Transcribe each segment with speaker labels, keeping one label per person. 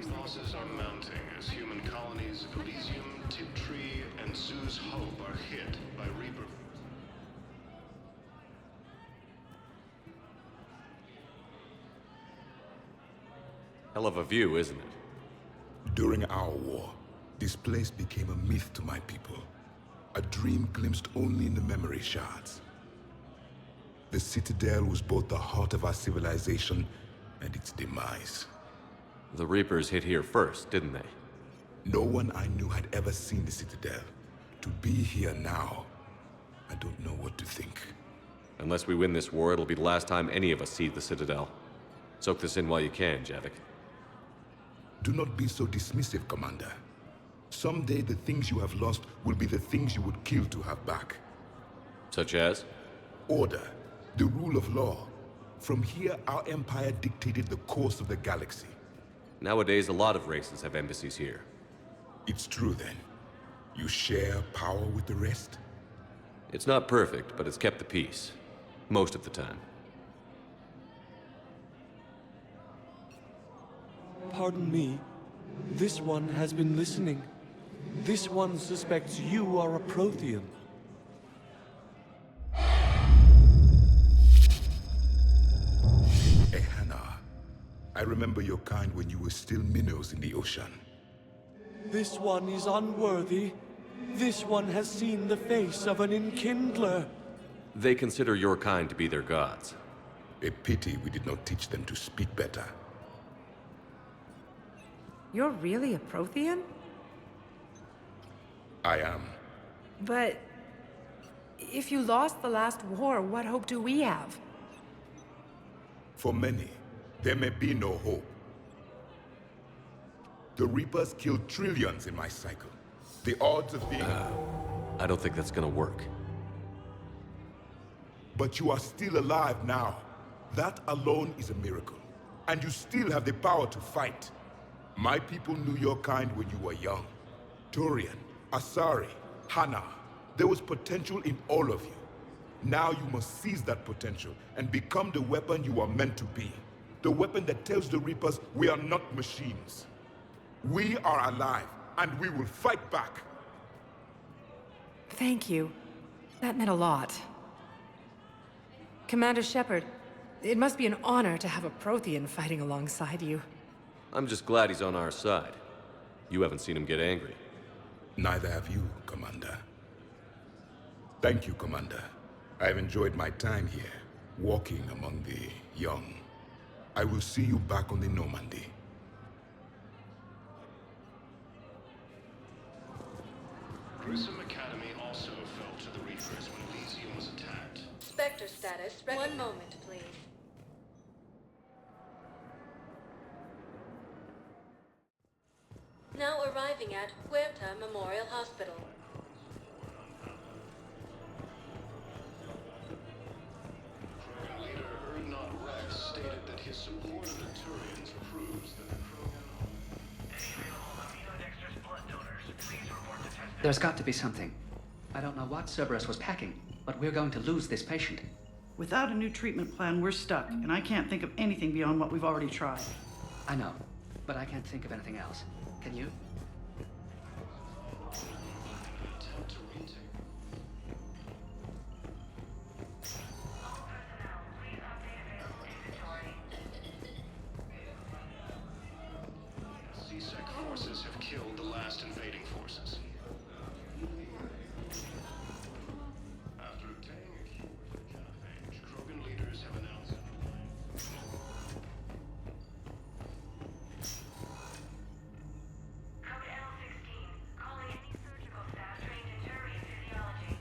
Speaker 1: losses are mounting as human colonies of Elysium, Tiptree, and Zoo's Hope are hit by Reaper.
Speaker 2: Hell of a view, isn't it?
Speaker 3: During our war, this place became a myth to my people. A dream glimpsed only in the memory shards. The Citadel was both the heart of our civilization and its demise.
Speaker 2: The Reapers hit here first, didn't they?
Speaker 3: No one I knew had ever seen the Citadel. To be here now, I don't know what to think.
Speaker 2: Unless we win this war, it'll be the last time any of us see the Citadel. Soak this in while you can, Javik.
Speaker 3: Do not be so dismissive, Commander. Someday the things you have lost will be the things you would kill to have back.
Speaker 2: Such as?
Speaker 3: Order, the rule of law. From here, our empire dictated the course of the galaxy.
Speaker 2: Nowadays, a lot of races have embassies here.
Speaker 3: It's true then. You share power with the rest?
Speaker 2: It's not perfect, but it's kept the peace. Most of the time.
Speaker 4: Pardon me. This one has been listening. This one suspects you are a Prothean.
Speaker 3: Ehana, I remember your kind when you were still minnows in the ocean.
Speaker 4: This one is unworthy. This one has seen the face of an enkindler.
Speaker 2: They consider your kind to be their gods.
Speaker 3: A pity we did not teach them to speak better.
Speaker 5: You're really a Prothean?
Speaker 3: I am.
Speaker 5: But if you lost the last war, what hope do we have?
Speaker 3: For many, there may be no hope. The Reapers killed trillions in my cycle. The odds of being...
Speaker 2: I don't think that's gonna work.
Speaker 3: But you are still alive now. That alone is a miracle. And you still have the power to fight. My people knew your kind when you were young. Turian, Asari, Hana. There was potential in all of you. Now you must seize that potential and become the weapon you are meant to be. The weapon that tells the Reapers we are not machines. We are alive, and we will fight back.
Speaker 5: Thank you. That meant a lot. Commander Shepard, it must be an honor to have a Prothean fighting alongside you.
Speaker 2: I'm just glad he's on our side. You haven't seen him get angry.
Speaker 3: Neither have you, Commander. Thank you, Commander. I have enjoyed my time here, walking among the young. I will see you back on the Normandy.
Speaker 1: Grissom Academy also fell to the Reapers when Elysium was attacked.
Speaker 6: Spectre status. One moment, please. Now arriving at Huerta Memorial Hospital.
Speaker 1: Krogan leader Dreadnaught Rex stated that his support of the Turians proves that the
Speaker 7: There's got to be something. I don't know what Cerberus was packing, but we're going to lose this patient.
Speaker 8: Without a new treatment plan, we're stuck, and I can't think of anything beyond what we've already tried.
Speaker 7: I know, but I can't think of anything else. Can you?
Speaker 1: C-Sec forces have killed the last invading forces. After obtaining a cure for the genophage, Krogan leaders have announced an alliance.
Speaker 9: Code L16, calling any surgical staff trained in Turian physiology.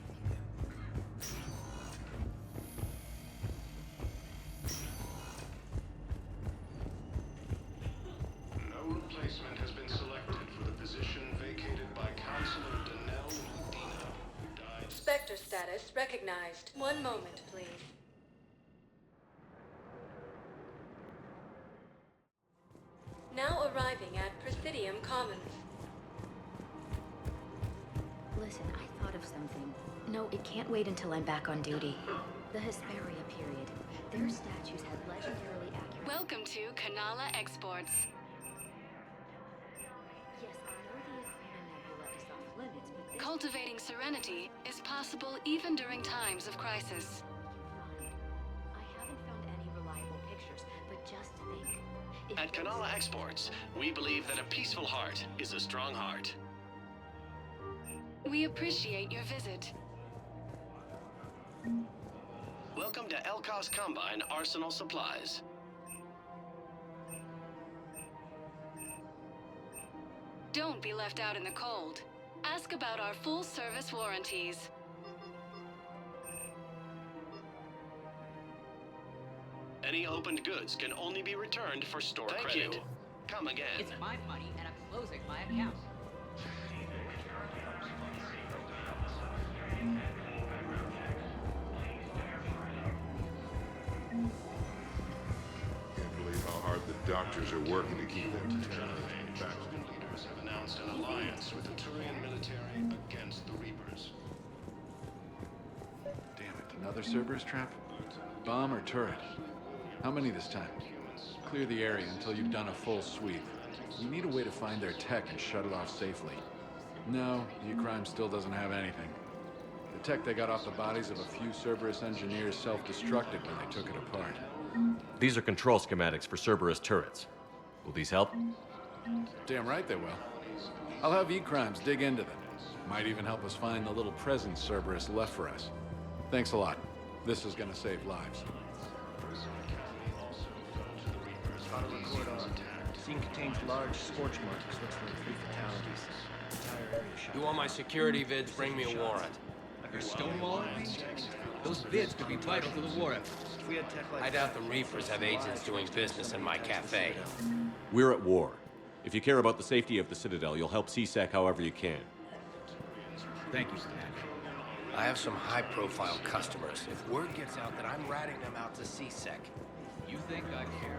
Speaker 1: No replacement has been selected for the position vacated by Counselor Danelle Medina, who died.
Speaker 6: Spectre status recognized. One moment, please. Now arriving at Presidium Commons.
Speaker 10: Listen, I thought of something. No, it can't wait until I'm back on duty. The Hesperia period. Their statues had legendarily accurate...
Speaker 11: Welcome to Kanala Exports.
Speaker 6: Cultivating serenity is possible even during times of crisis.
Speaker 10: I haven't found any reliable pictures, but just think. If
Speaker 11: At
Speaker 10: those-
Speaker 11: Kanala Exports, we believe that a peaceful heart is a strong heart.
Speaker 6: We appreciate your visit.
Speaker 11: Welcome to Elkos Combine Arsenal Supplies.
Speaker 6: Don't be left out in the cold. Ask about our full-service warranties.
Speaker 11: Any opened goods can only be returned for store credit. Come again.
Speaker 12: It's my money, and I'm closing my account.
Speaker 3: Can't believe how hard the doctors are working to keep them together.
Speaker 1: Faction leaders have announced an alliance with the Turian military against the Reapers.
Speaker 13: Damn it, another Cerberus trap? Bomb or turret? How many this time? Clear the area until you've done a full sweep. You need a way to find their tech and shut it off safely. No, E-Crime still doesn't have anything. The tech they got off the bodies of a few Cerberus engineers self-destructed when they took it apart.
Speaker 2: These are control schematics for Cerberus turrets. Will these help?
Speaker 13: Damn right they will. I'll have E-Crimes dig into them. Might even help us find the little present Cerberus left for us. Thanks a lot. This is gonna save lives.
Speaker 14: Auto record on. Scene contains large scorch marks. Looks like 3 fatalities. Entire area shot.
Speaker 15: You want my security vids? Bring me a warrant.
Speaker 14: You're stonewalling me?
Speaker 15: Those vids could be vital to the war effort.
Speaker 14: If we had tech like
Speaker 15: I doubt the Reapers have agents doing business in my cafe.
Speaker 2: We're at war. If you care about the safety of the Citadel, you'll help CSEC however you can.
Speaker 15: Thank you, Stan. I have some high-profile customers. If word gets out that I'm ratting them out to CSEC, you think I care?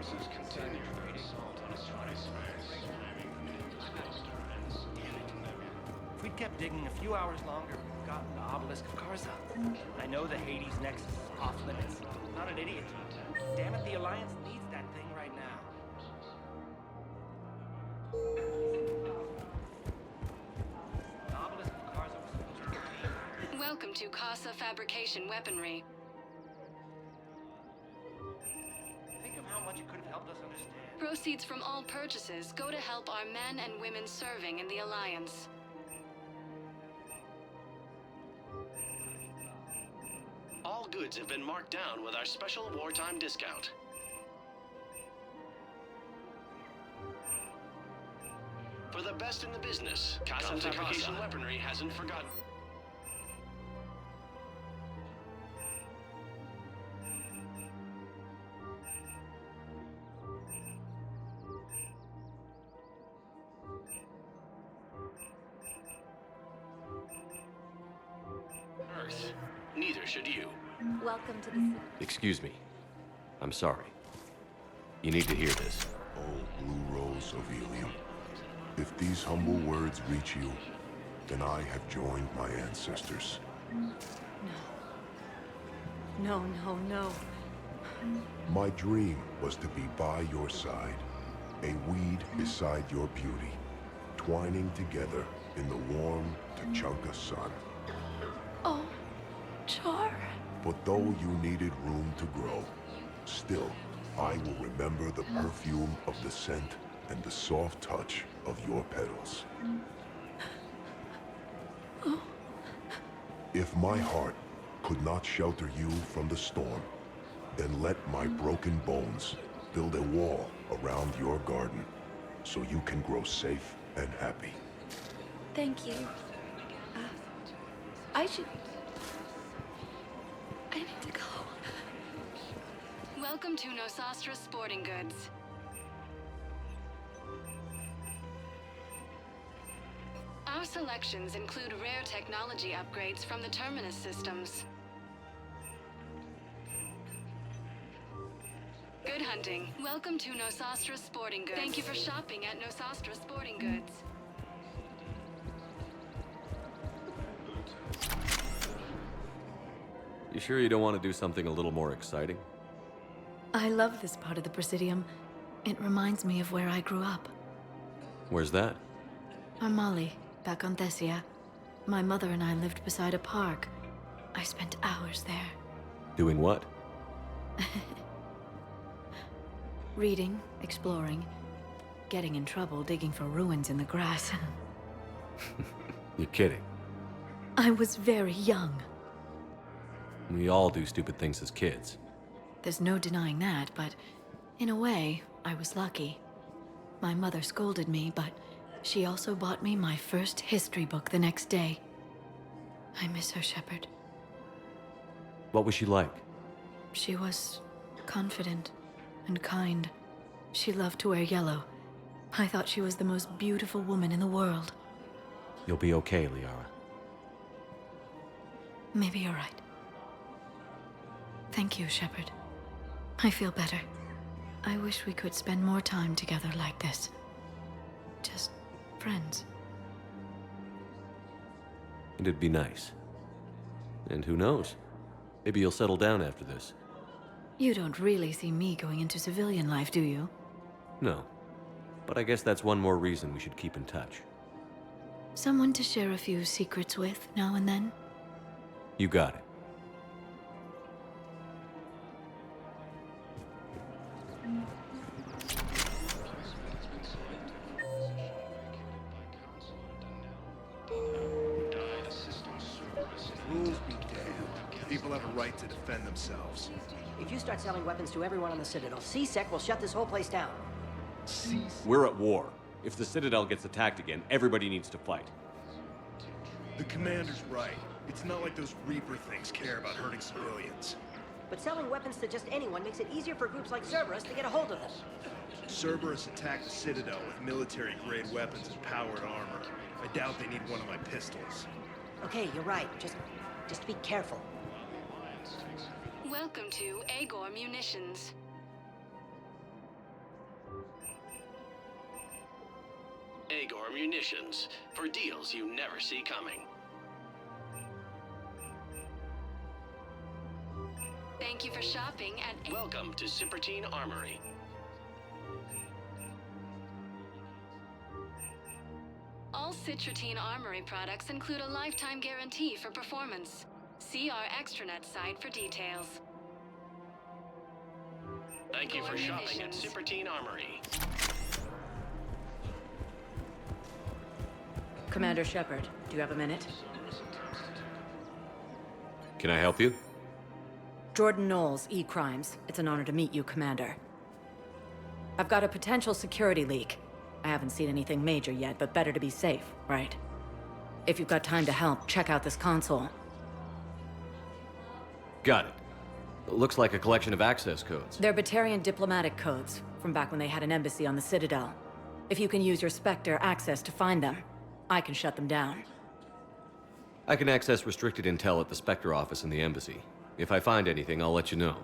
Speaker 14: If we'd kept digging a few hours longer, we'd gotten the obelisk of Karza. I know the Hades nexus is off limits. I'm not an idiot. Damn it, the Alliance needs that thing right now. The obelisk of Karza was supposed to be...
Speaker 6: Welcome to Casa Fabrication Weaponry.
Speaker 14: Think of how much it could have helped us understand.
Speaker 6: Proceeds from all purchases go to help our men and women serving in the Alliance.
Speaker 11: All goods have been marked down with our special wartime discount. For the best in the business, Casa Fabrication Weaponry hasn't forgotten. Earth. Neither should you.
Speaker 10: Welcome to the...
Speaker 2: Excuse me. I'm sorry. You need to hear this.
Speaker 16: Oh, Blue Rose of Helium. If these humble words reach you, then I have joined my ancestors.
Speaker 5: No, no, no.
Speaker 16: My dream was to be by your side, a weed beside your beauty, twining together in the warm Tachanka sun.
Speaker 5: Oh, Char.
Speaker 16: But though you needed room to grow, still, I will remember the perfume of the scent and the soft touch of your petals.
Speaker 5: Oh.
Speaker 16: If my heart could not shelter you from the storm, then let my broken bones build a wall around your garden so you can grow safe and happy.
Speaker 5: Thank you. I should... I need to go.
Speaker 6: Welcome to Nosastra Sporting Goods. Our selections include rare technology upgrades from the Terminus systems. Good hunting. Welcome to Nosastra Sporting Goods. Thank you for shopping at Nosastra Sporting Goods.
Speaker 2: You sure you don't want to do something a little more exciting?
Speaker 5: I love this part of the Presidium. It reminds me of where I grew up.
Speaker 2: Where's that?
Speaker 5: Armali, back on Thessia.
Speaker 10: My mother and I lived beside a park. I spent hours there.
Speaker 2: Doing what?
Speaker 10: Reading, exploring, getting in trouble digging for ruins in the grass.
Speaker 2: You're kidding.
Speaker 10: I was very young.
Speaker 2: We all do stupid things as kids.
Speaker 10: There's no denying that, but in a way, I was lucky. My mother scolded me, but she also bought me my first history book the next day. I miss her, Shepard.
Speaker 2: What was she like?
Speaker 10: She was confident and kind. She loved to wear yellow. I thought she was the most beautiful woman in the world.
Speaker 2: You'll be okay, Liara.
Speaker 10: Maybe you're right. Thank you, Shepard. I feel better. I wish we could spend more time together like this. Just friends.
Speaker 2: It'd be nice. And who knows? Maybe you'll settle down after this.
Speaker 10: You don't really see me going into civilian life, do you?
Speaker 2: No. But I guess that's one more reason we should keep in touch.
Speaker 10: Someone to share a few secrets with now and then?
Speaker 2: You got it.
Speaker 17: Rules be damned. People have a right to defend themselves.
Speaker 18: If you start selling weapons to everyone on the Citadel, C-Sec will shut this whole place down.
Speaker 2: We're at war. If the Citadel gets attacked again, everybody needs to fight.
Speaker 17: The commander's right. It's not like those Reaper things care about hurting civilians.
Speaker 18: But selling weapons to just anyone makes it easier for groups like Cerberus to get a hold of them.
Speaker 17: Cerberus attacked the Citadel with military-grade weapons and powered armor. I doubt they need one of my pistols.
Speaker 18: Okay, you're right. Just be careful.
Speaker 6: Welcome to Agor Munitions.
Speaker 11: Agor Munitions, for deals you never see coming.
Speaker 6: Thank you for shopping at...
Speaker 11: Welcome to Infiltrating Armory.
Speaker 6: All Infiltrating Armory products include a lifetime guarantee for performance. See our extranet site for details.
Speaker 11: Thank you for shopping at Infiltrating Armory.
Speaker 12: Commander Shepard, do you have a minute?
Speaker 2: Can I help you?
Speaker 12: Jordan Knowles, E-Crimes. It's an honor to meet you, Commander. I've got a potential security leak. I haven't seen anything major yet, but better to be safe, right? If you've got time to help, check out this console.
Speaker 2: Got it. Looks like a collection of access codes.
Speaker 12: They're Batarian diplomatic codes, from back when they had an embassy on the Citadel. If you can use your Spectre access to find them, I can shut them down.
Speaker 2: I can access restricted intel at the Spectre office in the embassy. If I find anything, I'll let you know.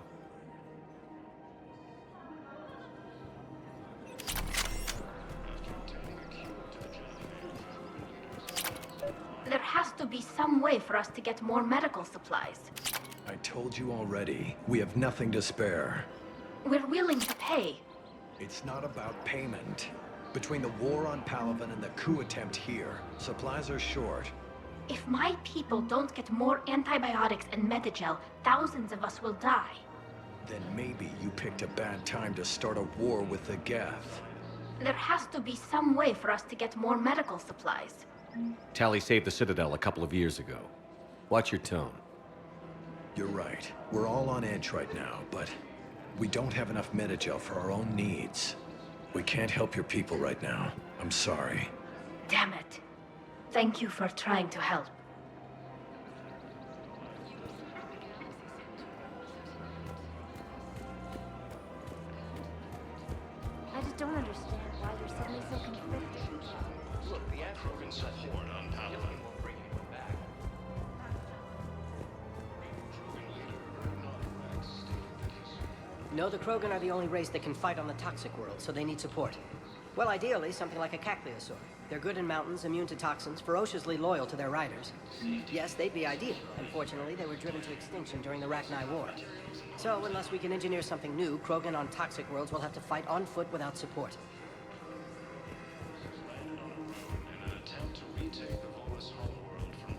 Speaker 10: There has to be some way for us to get more medical supplies.
Speaker 15: I told you already, we have nothing to spare.
Speaker 10: We're willing to pay.
Speaker 15: It's not about payment. Between the war on Palaven and the coup attempt here, supplies are short.
Speaker 10: If my people don't get more antibiotics and Medigel, thousands of us will die.
Speaker 15: Then maybe you picked a bad time to start a war with the Geth.
Speaker 10: There has to be some way for us to get more medical supplies.
Speaker 2: Tali saved the Citadel a couple of years ago. Watch your tone.
Speaker 15: You're right. We're all on edge right now, but we don't have enough Medigel for our own needs. We can't help your people right now. I'm sorry.
Speaker 10: Damn it. Thank you for trying to help. I just don't understand why they're suddenly so conflicted.
Speaker 1: Look, the Krogan support on Palaven.
Speaker 18: No, the Krogan are the only race that can fight on the toxic world, so they need support. Well, ideally, something like a Cacliosaur. They're good in mountains, immune to toxins, ferociously loyal to their riders. Yes, they'd be ideal. Unfortunately, they were driven to extinction during the Rachni War. So, unless we can engineer something new, Krogan on toxic worlds will have to fight on foot without support.
Speaker 1: In an attempt to retake the Volus homeworld from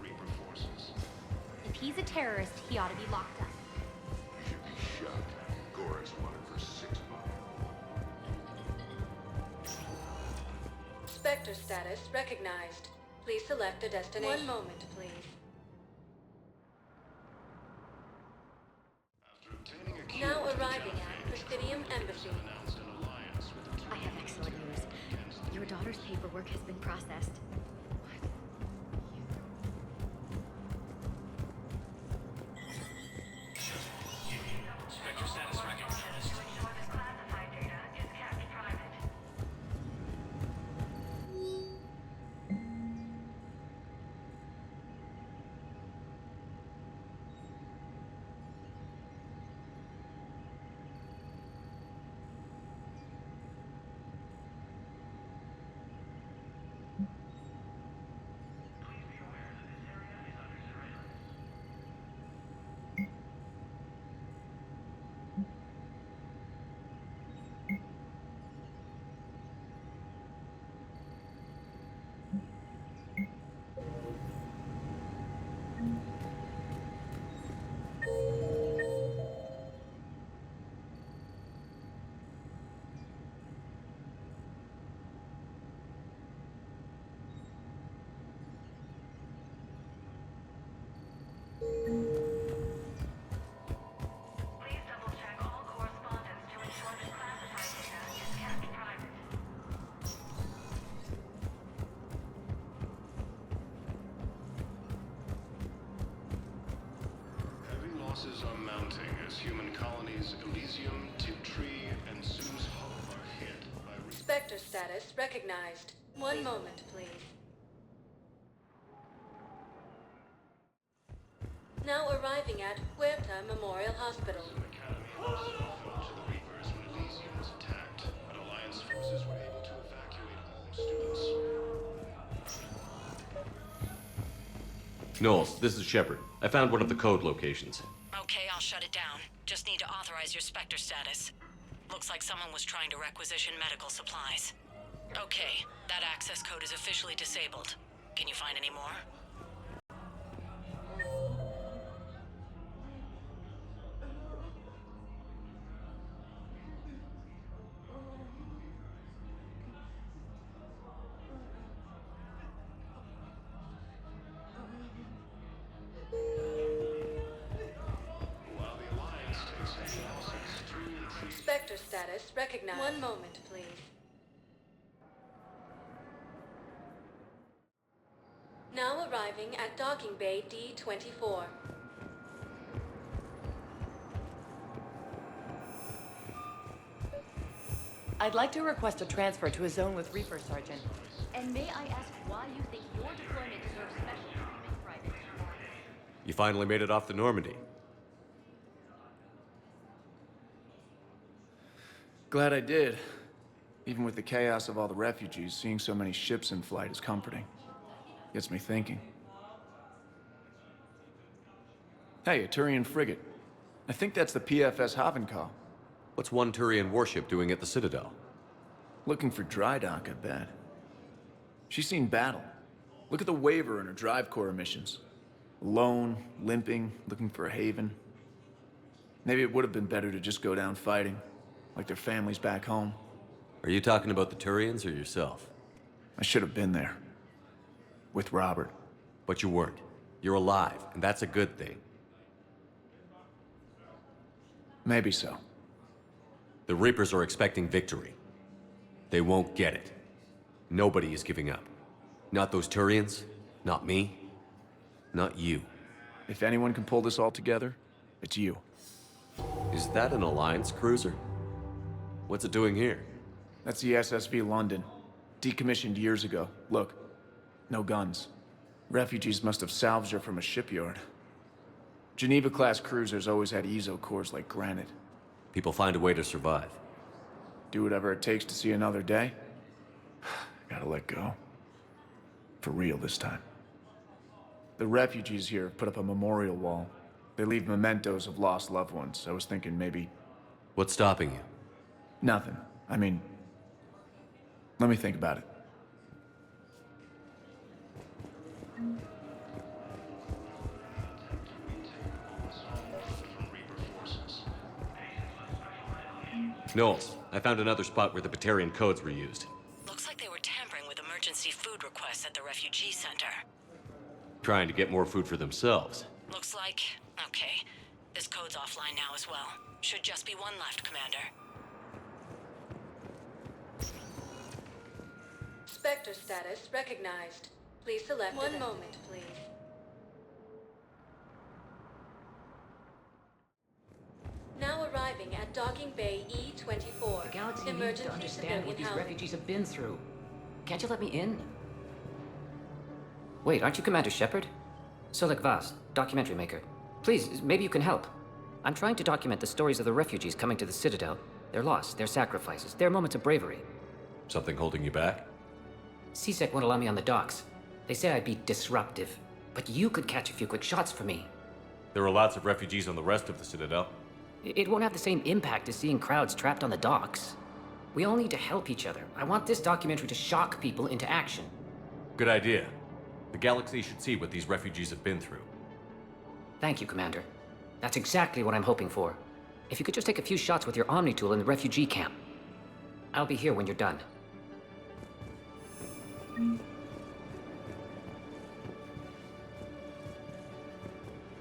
Speaker 19: he's a terrorist, he ought to be locked up.
Speaker 16: You should be shot. Gore's wanted for 6 months.
Speaker 10: Spectre status recognized. Please select a destination. 1 moment, please. Now arriving at Presidium Embassy.
Speaker 19: I have excellent news. Your daughter's paperwork has been processed.
Speaker 11: Spectre status recognized.
Speaker 9: Classified data is kept private. Please double-check all correspondence to ensure that classified data is kept private.
Speaker 1: Heavy losses are mounting as human colonies Elysium, Tiptree, and Zeus Hope are hit by
Speaker 10: Spectre status recognized. 1 moment, please. Now arriving at Huerta Memorial Hospital.
Speaker 1: Academy himself fell to the Reapers when Elysium was attacked, but Alliance forces were able to evacuate all students.
Speaker 2: Knowles, this is Shepard. I found one of the code locations.
Speaker 12: Okay, I'll shut it down. Just need to authorize your Spectre status. Looks like someone was trying to requisition medical supplies. Okay, that access code is officially disabled. Can you find any more?
Speaker 1: While the Alliance takes heavy losses, Tyrian troops
Speaker 10: Spectre status recognized. 1 moment, please. Now arriving at Docking Bay D-24.
Speaker 20: I'd like to request a transfer to a zone with Reaper, Sergeant.
Speaker 19: And may I ask why you think your deployment deserves special treatment, Private?
Speaker 2: You finally made it off the Normandy.
Speaker 21: Glad I did. Even with the chaos of all the refugees, seeing so many ships in flight is comforting. Gets me thinking. Hey, a Turian frigate. I think that's the PFS Havenkal.
Speaker 2: What's one Turian warship doing at the Citadel?
Speaker 21: Looking for dry dock, I bet. She's seen battle. Look at the waiver in her drive core emissions. Alone, limping, looking for a haven. Maybe it would have been better to just go down fighting, like their families back home.
Speaker 2: Are you talking about the Turians or yourself?
Speaker 21: I should have been there. With Robert.
Speaker 2: But you weren't. You're alive, and that's a good thing.
Speaker 21: Maybe so.
Speaker 2: The Reapers are expecting victory. They won't get it. Nobody is giving up. Not those Turians, not me, not you.
Speaker 21: If anyone can pull this all together, it's you.
Speaker 2: Is that an Alliance cruiser? What's it doing here?
Speaker 21: That's the SSV London. Decommissioned years ago. Look, no guns. Refugees must have salvaged her from a shipyard. Geneva-class cruisers always had eezo cores like granite.
Speaker 2: People find a way to survive.
Speaker 21: Do whatever it takes to see another day. Gotta let go. For real this time. The refugees here have put up a memorial wall. They leave mementos of lost loved ones. I was thinking maybe...
Speaker 2: What's stopping you?
Speaker 21: Nothing. I mean... Let me think about it.
Speaker 2: Knowles, I found another spot where the Batarian codes were used.
Speaker 12: Looks like they were tampering with emergency food requests at the refugee center.
Speaker 2: Trying to get more food for themselves.
Speaker 12: Looks like... okay. This code's offline now as well. Should just be one left, Commander.
Speaker 6: Spectre status recognized. Please select one moment, please. Now arriving at docking bay E24.
Speaker 4: The galaxy needs
Speaker 6: Emergency
Speaker 4: to understand what these
Speaker 6: civilian
Speaker 4: refugees have been through. Can't you let me in? Wait, aren't you Commander Shepard? Solik Vaz, documentary maker. Please, maybe you can help. I'm trying to document the stories of the refugees coming to the Citadel. Their loss, their sacrifices, their moments of bravery.
Speaker 2: Something holding you back?
Speaker 4: CSEC won't allow me on the docks. They say I'd be disruptive. But you could catch a few quick shots for me.
Speaker 2: There are lots of refugees on the rest of the Citadel.
Speaker 4: It won't have the same impact as seeing crowds trapped on the docks. We all need to help each other. I want this documentary to shock people into action.
Speaker 2: Good idea. The galaxy should see what these refugees have been through.
Speaker 4: Thank you, Commander. That's exactly what I'm hoping for. If you could just take a few shots with your Omni tool in the refugee camp. I'll be here when you're done.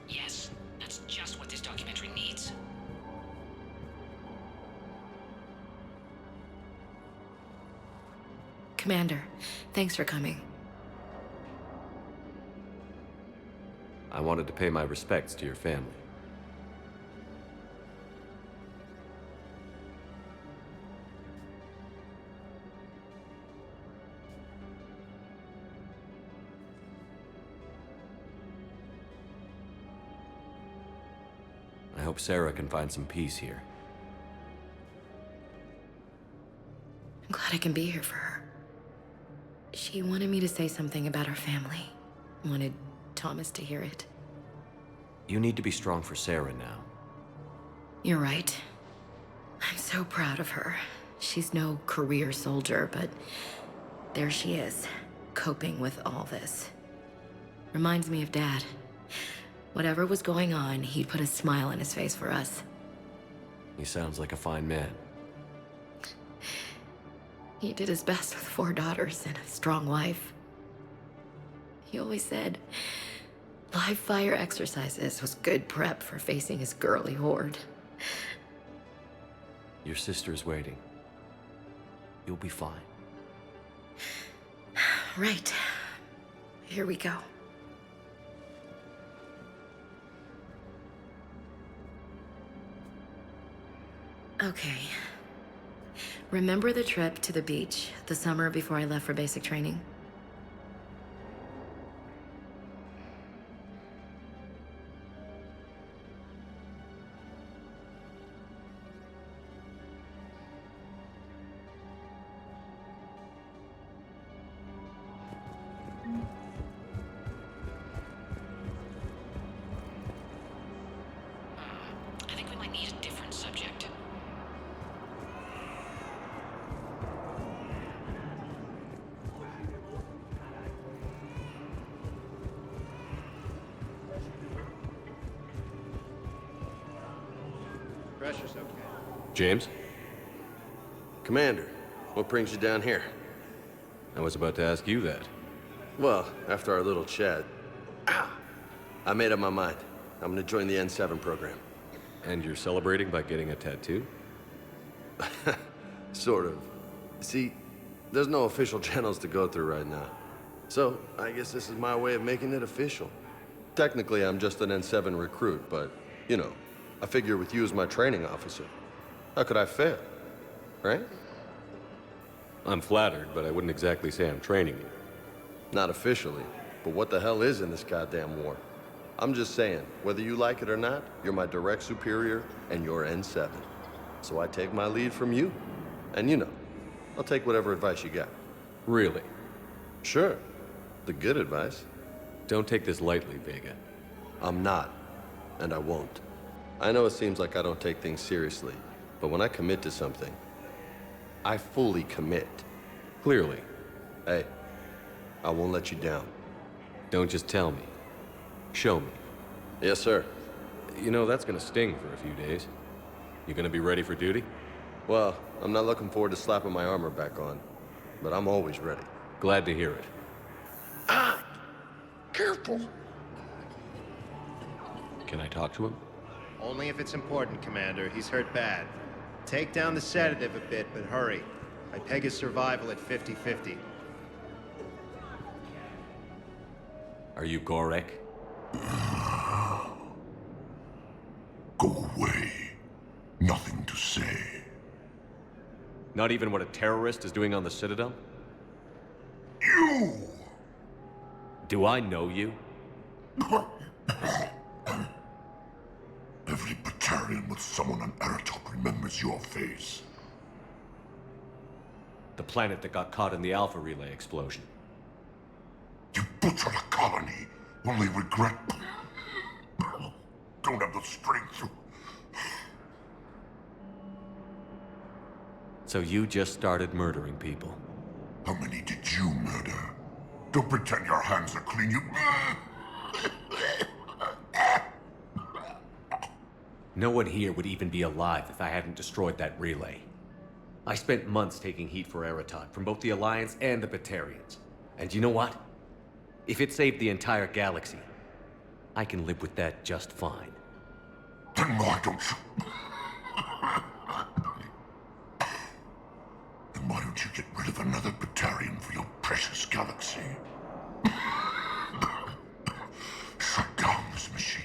Speaker 4: Yes, that's just what this documentary needs.
Speaker 10: Commander, thanks for coming.
Speaker 2: I wanted to pay my respects to your family. I hope Sarah can find some peace here.
Speaker 10: I'm glad I can be here for her. She wanted me to say something about her family. Wanted Thomas to hear it.
Speaker 2: You need to be strong for Sarah now.
Speaker 10: You're right. I'm so proud of her. She's no career soldier, but there she is, coping with all this. Reminds me of Dad. Whatever was going on, he'd put a smile on his face for us.
Speaker 2: He sounds like a fine man.
Speaker 10: He did his best with 4 daughters and a strong wife. He always said live fire exercises was good prep for facing his girly horde.
Speaker 2: Your sister's waiting. You'll be fine.
Speaker 10: Right. Here we go. Okay. Remember the trip to the beach the summer before I left for basic training?
Speaker 4: I think we might need a different subject.
Speaker 15: Pressure's okay.
Speaker 2: James?
Speaker 22: Commander, what brings you down here?
Speaker 2: I was about to ask you that.
Speaker 22: Well, after our little chat, I made up my mind. I'm gonna join the N7 program.
Speaker 2: And you're celebrating by getting a tattoo?
Speaker 22: Sort of. See, there's no official channels to go through right now. So, I guess this is my way of making it official. Technically, I'm just an N7 recruit, but, you know, I figure with you as my training officer, how could I fail? Right?
Speaker 2: I'm flattered, but I wouldn't exactly say I'm training you.
Speaker 22: Not officially, but what the hell is in this goddamn war? I'm just saying, whether you like it or not, you're my direct superior and you're N7. So I take my lead from you. And you know, I'll take whatever advice you got.
Speaker 2: Really?
Speaker 22: Sure. The good advice.
Speaker 2: Don't take this lightly, Vega.
Speaker 22: I'm not, and I won't. I know it seems like I don't take things seriously, but when I commit to something, I fully commit.
Speaker 2: Clearly.
Speaker 22: Hey, I won't let you down.
Speaker 2: Don't just tell me. Show me.
Speaker 22: Yes, sir.
Speaker 2: You know, that's gonna sting for a few days. You gonna be ready for duty?
Speaker 22: Well, I'm not looking forward to slapping my armor back on, but I'm always ready.
Speaker 2: Glad to hear it.
Speaker 22: Careful!
Speaker 2: Can I talk to him?
Speaker 7: Only if it's important, Commander. He's hurt bad. Take down the sedative a bit, but hurry. I peg his survival at 50-50.
Speaker 2: Are you Gorek?
Speaker 16: Go away. Nothing to say.
Speaker 2: Not even what a terrorist is doing on the Citadel?
Speaker 16: You!
Speaker 2: Do I know you?
Speaker 16: Every Batarian with someone on Aratok remembers your face.
Speaker 2: The planet that got caught in the Alpha Relay explosion.
Speaker 16: You butchered a colony, only regret... Don't have the strength to...
Speaker 2: So you just started murdering people.
Speaker 16: How many did you murder? Don't pretend your hands are clean, you...
Speaker 2: No one here would even be alive if I hadn't destroyed that relay. I spent months taking heat for Aratok from both the Alliance and the Batarians. And you know what? If it saved the entire galaxy, I can live with that just fine.
Speaker 16: Then why don't you... Then why don't you get rid of another Batarian for your precious galaxy? Shut down this machine.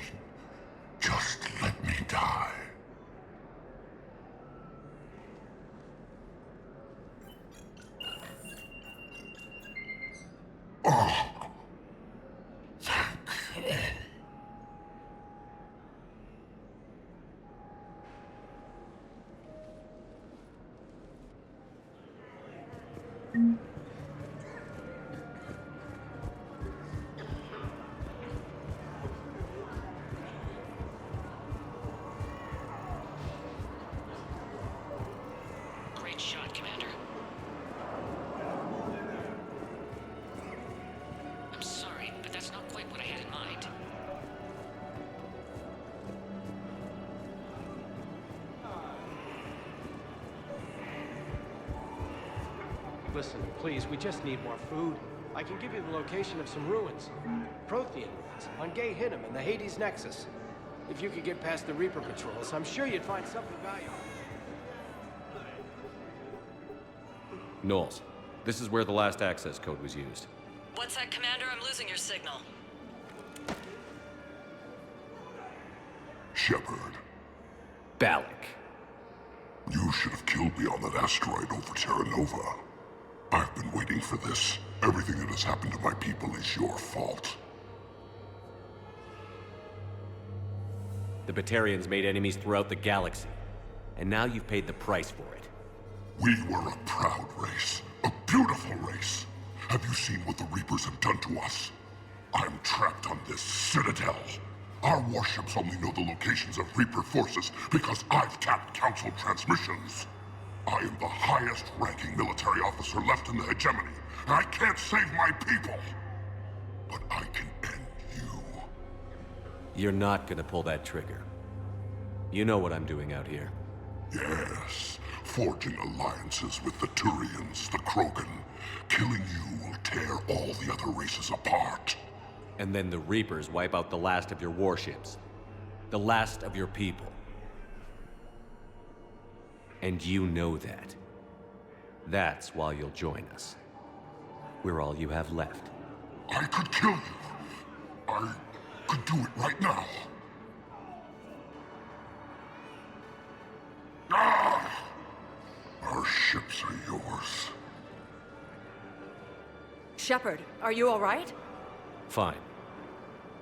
Speaker 16: Just let me die. Oh.
Speaker 4: Great shot, Commander. I'm sorry, but that's not quite what I had in mind.
Speaker 14: Listen, please, we just need more food. I can give you the location of some ruins. Prothean ruins, on Gay Hinnom and the Hades Nexus. If you could get past the Reaper patrols, I'm sure you'd find something valuable.
Speaker 2: Knowles, this is where the last access code was used.
Speaker 8: What's that, Commander? I'm losing your signal.
Speaker 16: Shepard.
Speaker 2: Balak.
Speaker 16: You should have killed me on that asteroid over Terra Nova. I've been waiting for this. Everything that has happened to my people is your fault.
Speaker 2: The Batarians made enemies throughout the galaxy, and now you've paid the price for it.
Speaker 16: We were a proud race. A beautiful race. Have you seen what the Reapers have done to us? I'm trapped on this Citadel. Our warships only know the locations of Reaper forces because I've tapped Council transmissions. I am the highest-ranking military officer left in the hegemony, and I can't save my people. But I can end you.
Speaker 2: You're not gonna pull that trigger. You know what I'm doing out here.
Speaker 16: Yes, forging alliances with the Turians, the Krogan. Killing you will tear all the other races apart.
Speaker 2: And then the Reapers wipe out the last of your warships. The last of your people. And you know that. That's why you'll join us. We're all you have left.
Speaker 16: I could kill you. I could do it right now. Ah! Our ships are yours.
Speaker 12: Shepard, are you all right?
Speaker 2: Fine.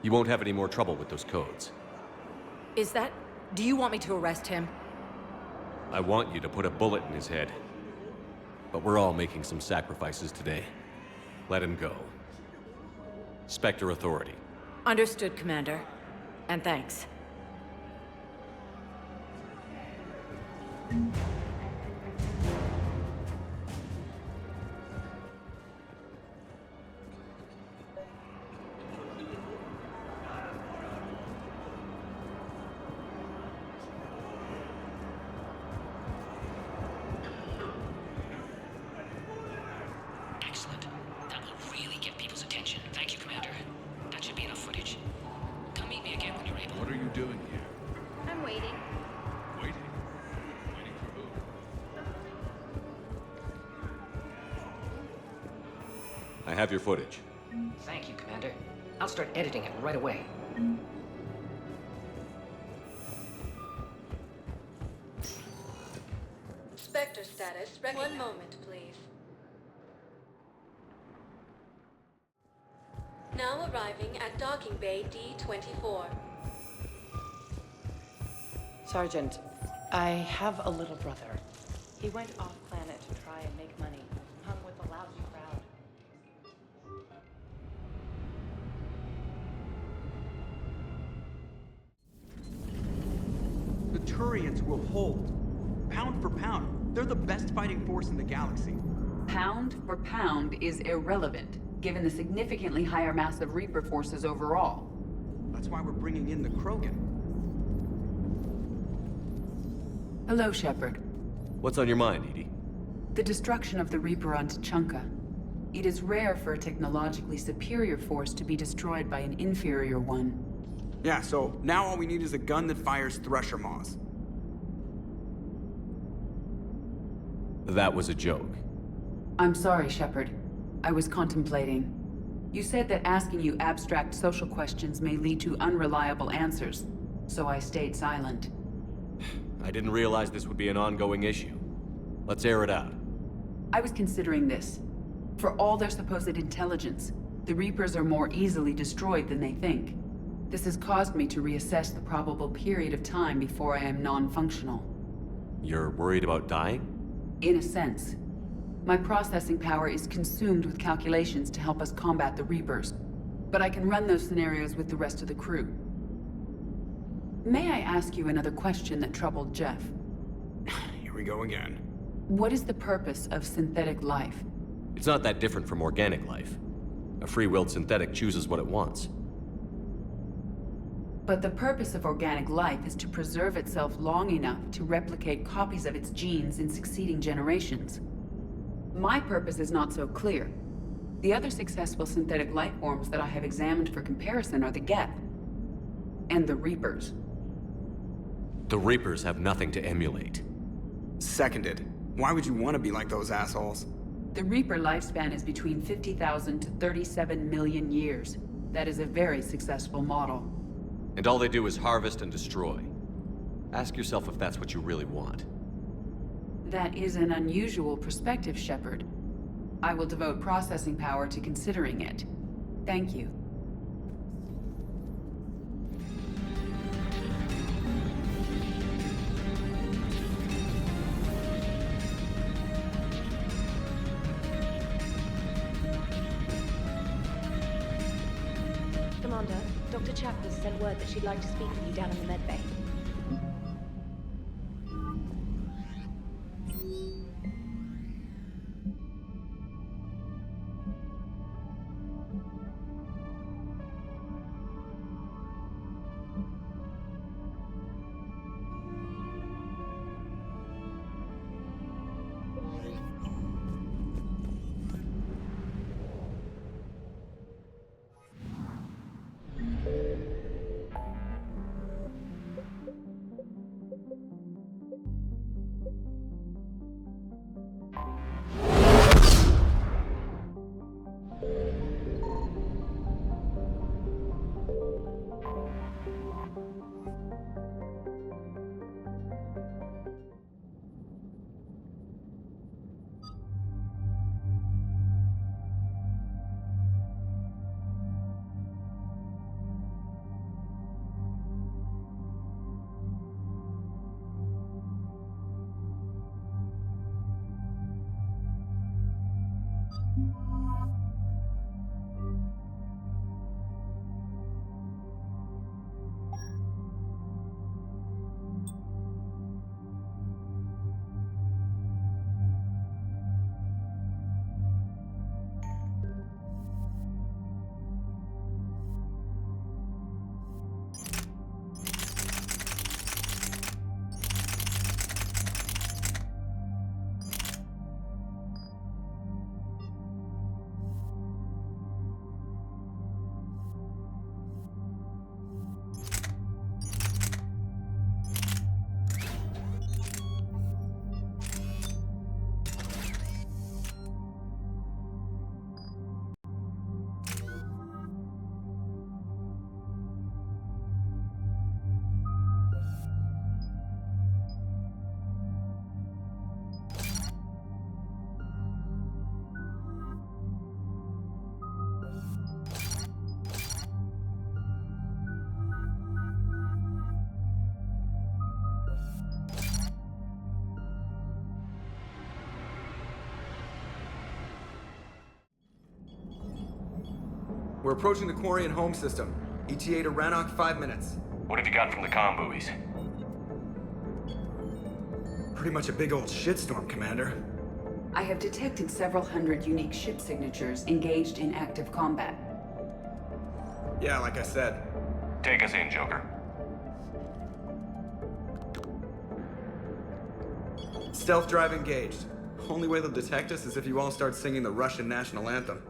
Speaker 2: You won't have any more trouble with those codes.
Speaker 12: Is that... Do you want me to arrest him?
Speaker 2: I want you to put a bullet in his head. But we're all making some sacrifices today. Let him go. Spectre Authority.
Speaker 12: Understood, Commander. And thanks.
Speaker 21: doing here?
Speaker 19: I'm waiting.
Speaker 21: Waiting? Waiting for who?
Speaker 2: I have your footage.
Speaker 4: Thank you, Commander. I'll start editing it right away.
Speaker 6: Spectre status. One moment, please. Now arriving at docking bay D-24.
Speaker 20: Sergeant, I have a little brother. He went off-planet to try and make money. Hung with a lousy crowd.
Speaker 3: The Turians will hold. Pound for pound, they're the best fighting force in the galaxy.
Speaker 13: Pound for pound is irrelevant, given the significantly higher mass of Reaper forces overall.
Speaker 3: That's why we're bringing in the Krogan.
Speaker 13: Hello, Shepard.
Speaker 2: What's on your mind, Edie?
Speaker 13: The destruction of the Reaper on Tuchanka. It is rare for a technologically superior force to be destroyed by an inferior one.
Speaker 3: Yeah, so now all we need is a gun that fires Thresher Maws.
Speaker 2: That was a joke.
Speaker 13: I'm sorry, Shepard. I was contemplating. You said that asking you abstract social questions may lead to unreliable answers, so I stayed silent.
Speaker 2: I didn't realize this would be an ongoing issue. Let's air it out.
Speaker 13: I was considering this. For all their supposed intelligence, the Reapers are more easily destroyed than they think. This has caused me to reassess the probable period of time before I am non-functional.
Speaker 2: You're worried about dying?
Speaker 13: In a sense. My processing power is consumed with calculations to help us combat the Reapers, but I can run those scenarios with the rest of the crew. May I ask you another question that troubled Jeff?
Speaker 3: Here we go again.
Speaker 13: What is the purpose of synthetic life?
Speaker 2: It's not that different from organic life. A free-willed synthetic chooses what it wants.
Speaker 13: But the purpose of organic life is to preserve itself long enough to replicate copies of its genes in succeeding generations. My purpose is not so clear. The other successful synthetic life forms that I have examined for comparison are the Geth and the Reapers.
Speaker 2: The Reapers have nothing to emulate.
Speaker 3: Seconded. Why would you want to be like those assholes?
Speaker 13: The Reaper lifespan is between 50,000 to 37 million years. That is a very successful model.
Speaker 2: And all they do is harvest and destroy. Ask yourself if that's what you really want.
Speaker 13: That is an unusual perspective, Shepard. I will devote processing power to considering it. Thank you.
Speaker 23: Commander, Dr. Chapel sent word that she'd like to speak with you down in the med bay.
Speaker 3: We're approaching the Quarian home system. ETA to Rannoch, 5 minutes.
Speaker 2: What have you got from the comm buoys?
Speaker 3: Pretty much a big old shitstorm, Commander.
Speaker 13: I have detected several hundred unique ship signatures engaged in active combat.
Speaker 3: Yeah, like I said.
Speaker 2: Take us in, Joker.
Speaker 3: Stealth drive engaged. Only way they'll detect us is if you all start singing the Russian national anthem.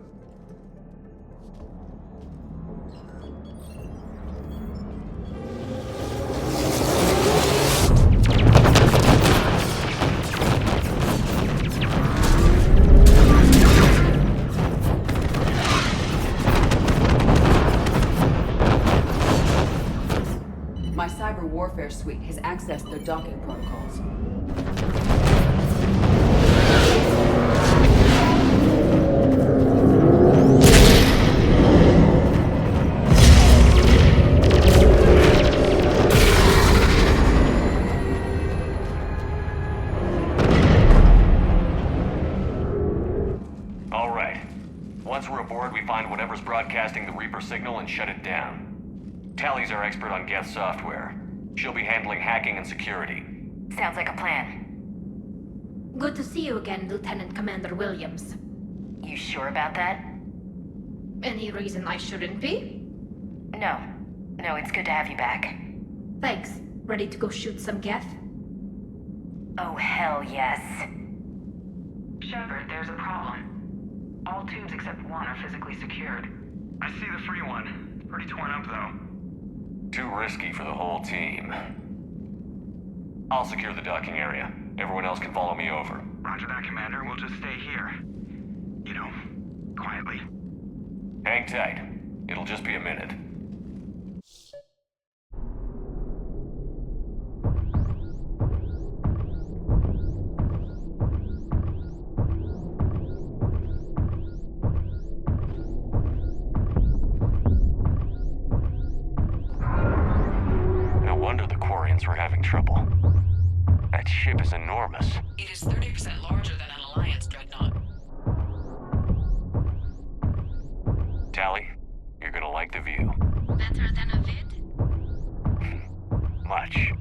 Speaker 13: My cyber warfare suite has accessed their docking protocols.
Speaker 2: All right. Once we're aboard, we find whatever's broadcasting the Reaper signal and shut it down. Tally's our expert on Geth software. She'll be handling hacking and security.
Speaker 19: Sounds like a plan.
Speaker 5: Good to see you again, Lieutenant Commander Williams.
Speaker 19: You sure about that?
Speaker 5: Any reason I shouldn't be?
Speaker 19: No. No, it's good to have you back.
Speaker 5: Thanks. Ready to go shoot some Geth?
Speaker 19: Oh, hell yes.
Speaker 9: Shepard, there's a problem. All tubes except one are physically secured.
Speaker 17: I see the free one. Pretty torn up, though.
Speaker 2: Too risky for the whole team. I'll secure the docking area. Everyone else can follow me over.
Speaker 17: Roger that, Commander. We'll just stay here. You know, quietly.
Speaker 2: Hang tight. It'll just be a minute. Were having trouble. That ship is enormous.
Speaker 8: It is 30% larger than an Alliance Dreadnaught.
Speaker 2: Tally, you're gonna like the view.
Speaker 5: Better than a vid?
Speaker 2: Much.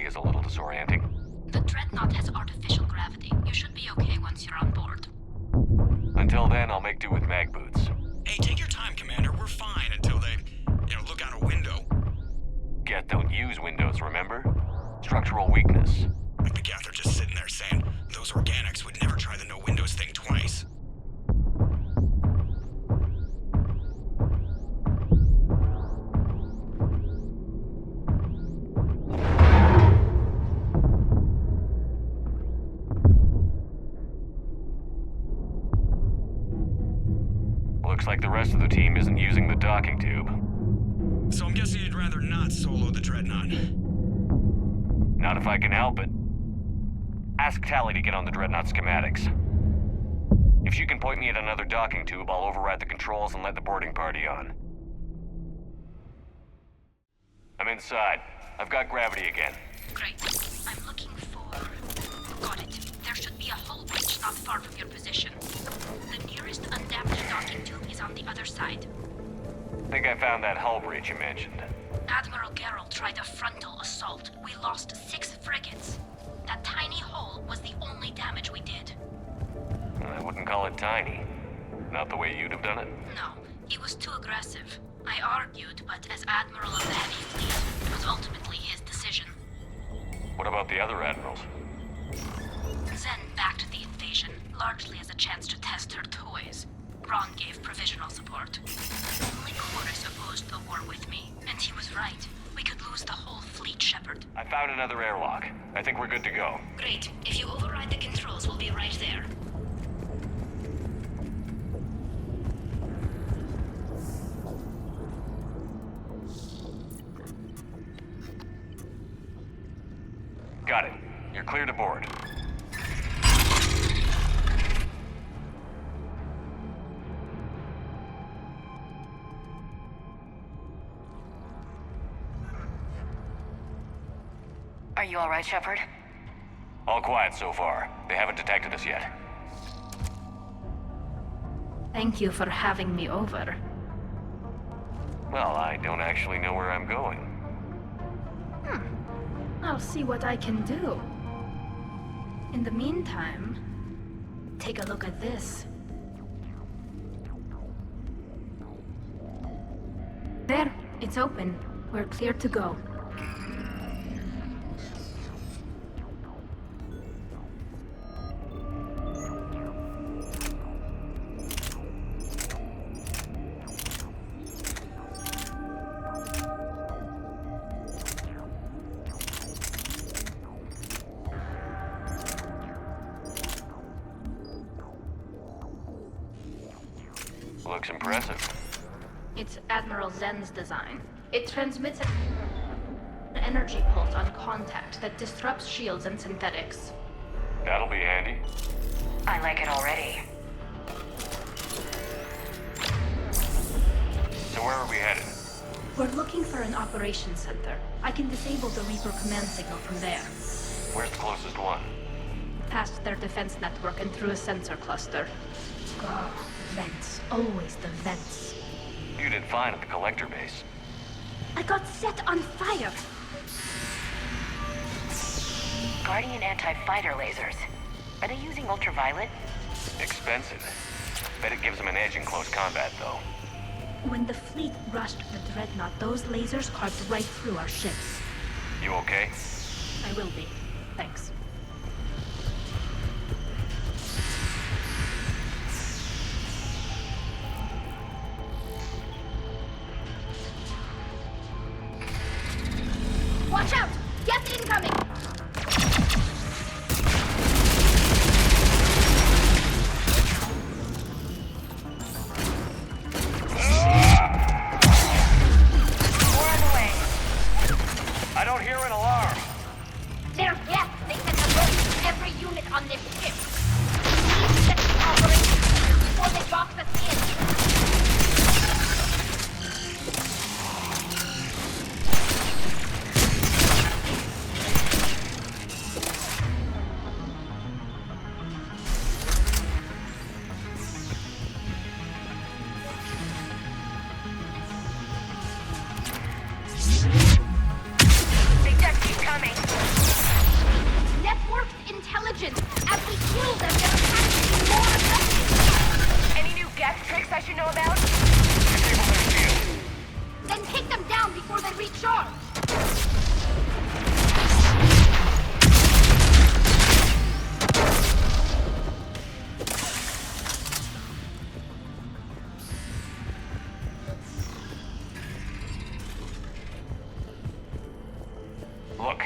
Speaker 2: Is a little disorienting.
Speaker 5: The Dreadnaught has artificial gravity. You should be okay once you're on board.
Speaker 2: Until then, I'll make do with mag boots.
Speaker 17: Hey, take your time, Commander. We're fine until they, look out a window.
Speaker 2: Geth don't use windows, remember? Structural weakness.
Speaker 17: Like the Geth are just sitting there saying, those organics would never try the no windows thing twice.
Speaker 2: Looks like the rest of the team isn't using the docking tube.
Speaker 17: So I'm guessing you'd rather not solo the Dreadnought.
Speaker 2: Not if I can help it. Ask Tally to get on the Dreadnought schematics. If she can point me at another docking tube, I'll override the controls and let the boarding party on. I'm inside. I've got gravity again.
Speaker 5: Great. I'm looking for... Got it. There should be a hull bridge not far from your position. The nearest undamaged docking tube is on the other side.
Speaker 2: I think I found that hull breach you mentioned.
Speaker 5: Admiral Geralt tried a frontal assault. We lost 6 frigates. That tiny hole was the only damage we did.
Speaker 2: I wouldn't call it tiny. Not the way you'd have done it.
Speaker 5: No, he was too aggressive. I argued, but as Admiral of the Heavy Fleet, it was ultimately his decision.
Speaker 2: What about the other admirals?
Speaker 5: Zen backed the invasion, largely as a chance to test her toys. Ron gave provisional support. Only Chorus opposed the war with me, and he was right. We could lose the whole fleet, Shepard.
Speaker 2: I found another airlock. I think we're good to go.
Speaker 5: Great. If you override the controls, we'll be right there.
Speaker 1: Got it. You're clear to board.
Speaker 19: Are you all right, Shepard?
Speaker 1: All quiet so far. They haven't detected us yet.
Speaker 5: Thank you for having me over.
Speaker 1: Well, I don't actually know where I'm going.
Speaker 5: I'll see what I can do. In the meantime, take a look at this. There, it's open. We're clear to go.
Speaker 1: Looks impressive.
Speaker 5: It's Admiral Zen's design. It transmits an energy pulse on contact that disrupts shields and synthetics.
Speaker 1: That'll be handy.
Speaker 19: I like it already.
Speaker 1: So where are we headed?
Speaker 5: We're looking for an operations center. I can disable the Reaper command signal from there.
Speaker 1: Where's the closest one?
Speaker 5: Past their defense network and through a sensor cluster. Oh, vents. Always the vents.
Speaker 1: You did fine at the collector base.
Speaker 5: I got set on fire!
Speaker 19: Guardian anti-fighter lasers. Are they using ultraviolet?
Speaker 1: Expensive. Bet it gives them an edge in close combat, though.
Speaker 5: When the fleet rushed the Dreadnaught, those lasers carved right through our ships.
Speaker 1: You okay?
Speaker 5: I will be. Thanks. Watch out! Geth incoming!
Speaker 1: I don't hear an alarm.
Speaker 5: They're Geth! They can alert every unit on this ship! We need to get the operation before they box us in! Networked intelligence! As we kill them, they're attacking more aggressive!
Speaker 19: Any new Geth tricks I should know about?
Speaker 5: Then take them down before they recharge!
Speaker 1: Look,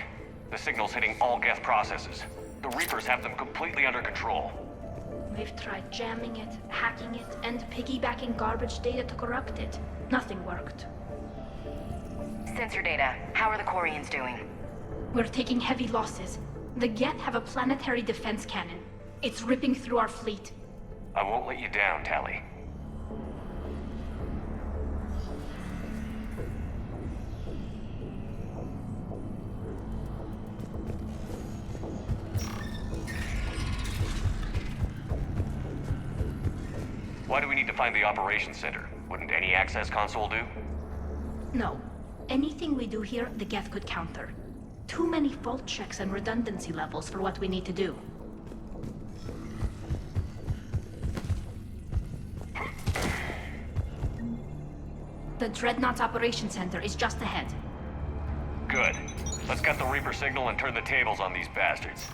Speaker 1: the signal's hitting all Geth processes. The Reapers have them completely under control.
Speaker 5: We've tried jamming it, hacking it, and piggybacking garbage data to corrupt it. Nothing worked.
Speaker 19: Sensor data. How are the Quarians doing?
Speaker 5: We're taking heavy losses. The Geth have a planetary defense cannon. It's ripping through our fleet.
Speaker 1: I won't let you down, Tally. Why do we need to find the operations center? Wouldn't any access console do?
Speaker 5: No. Anything we do here, the Geth could counter. Too many fault checks and redundancy levels for what we need to do. The Dreadnaught's operations center is just ahead.
Speaker 1: Good. Let's get the Reaper signal and turn the tables on these bastards.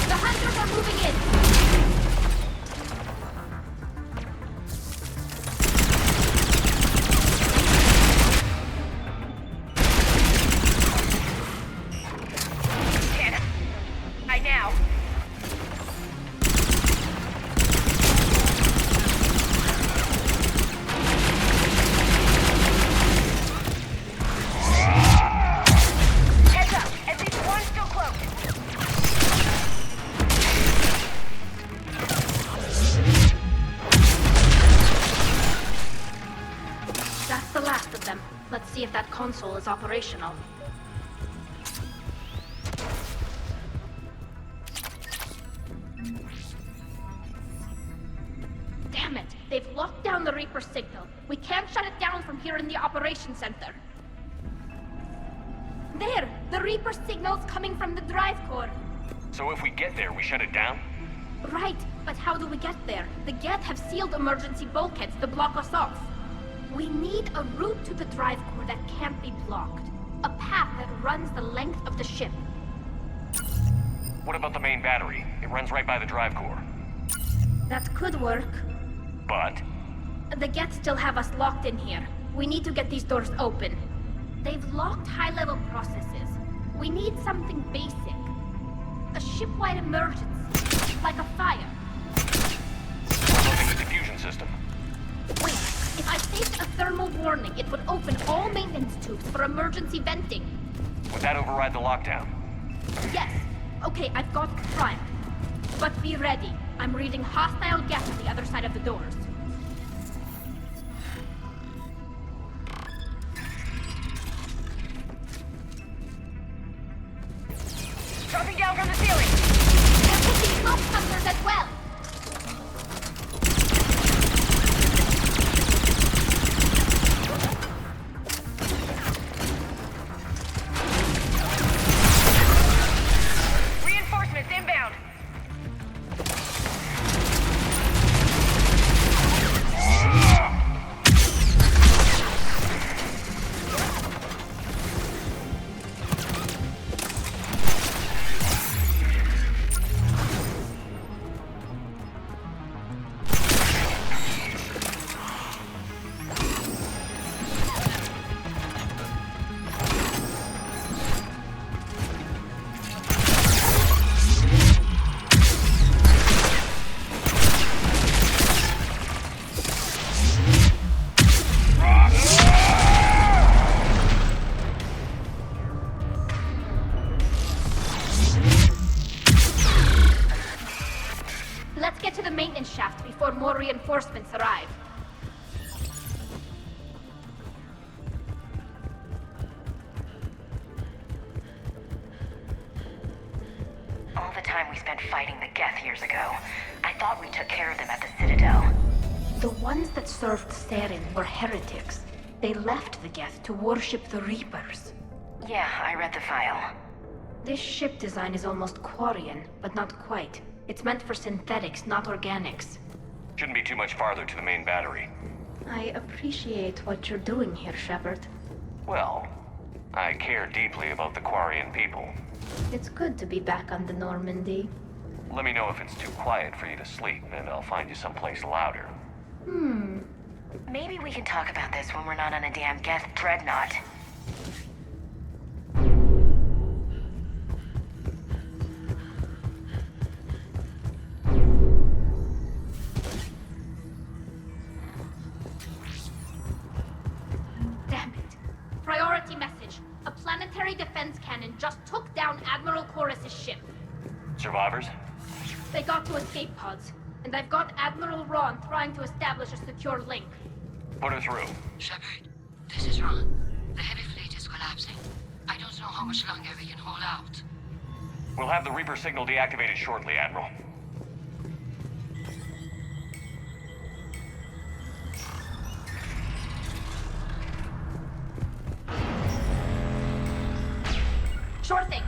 Speaker 5: The hunters are moving in!
Speaker 19: Can't. I now.
Speaker 5: see if that console is operational. Damn it! They've locked down the Reaper signal. We can't shut it down from here in the operations center. There! The Reaper signal's coming from the drive core.
Speaker 1: So if we get there, we shut it down?
Speaker 5: Right, but how do we get there? The Geth have sealed emergency bulkheads to block us off. We need a route to the drive core that can't be blocked. A path that runs the length of the ship.
Speaker 1: What about the main battery? It runs right by the drive core.
Speaker 5: That could work.
Speaker 1: But?
Speaker 5: The Geth still have us locked in here. We need to get these doors open. They've locked high-level processes. We need something basic. A ship-wide emergency. Like a fire.
Speaker 1: Loading the diffusion system.
Speaker 5: Wait, if I saved a thermal warning, it would open all maintenance tubes for emergency venting.
Speaker 1: Would that override the lockdown?
Speaker 5: Yes. Okay, I've got it primed. But be ready. I'm reading hostile Geth on the other side of the doors.
Speaker 9: Dropping down from the ceiling!
Speaker 5: There could be smoke hunters as well!
Speaker 9: Reinforcements inbound!
Speaker 5: Let's get to the maintenance shaft before more reinforcements arrive.
Speaker 9: All the time we spent fighting the Geth years ago, I thought we took care of them at the Citadel.
Speaker 5: The ones that served Saren were heretics. They left the Geth to worship the Reapers.
Speaker 9: Yeah, I read the file.
Speaker 5: This ship design is almost Quarian, but not quite. It's meant for synthetics, not organics.
Speaker 1: Shouldn't be too much farther to the main battery.
Speaker 5: I appreciate what you're doing here, Shepard.
Speaker 1: Well, I care deeply about the Quarian people.
Speaker 5: It's good to be back on the Normandy.
Speaker 1: Let me know if it's too quiet for you to sleep, and I'll find you someplace louder.
Speaker 9: Maybe we can talk about this when we're not on a damn Geth Dreadnaught.
Speaker 5: Damn it. Priority message. A planetary defense cannon just took down Admiral Chorus's ship.
Speaker 1: Survivors?
Speaker 5: They got to escape pods, and I've got Admiral Ron trying to establish a secure link.
Speaker 1: Put her through.
Speaker 10: Shepard, this is Ron. The heavy fleet is collapsing. I don't know how much longer we can hold out.
Speaker 1: We'll have the Reaper signal deactivated shortly, Admiral.
Speaker 5: Sure thing.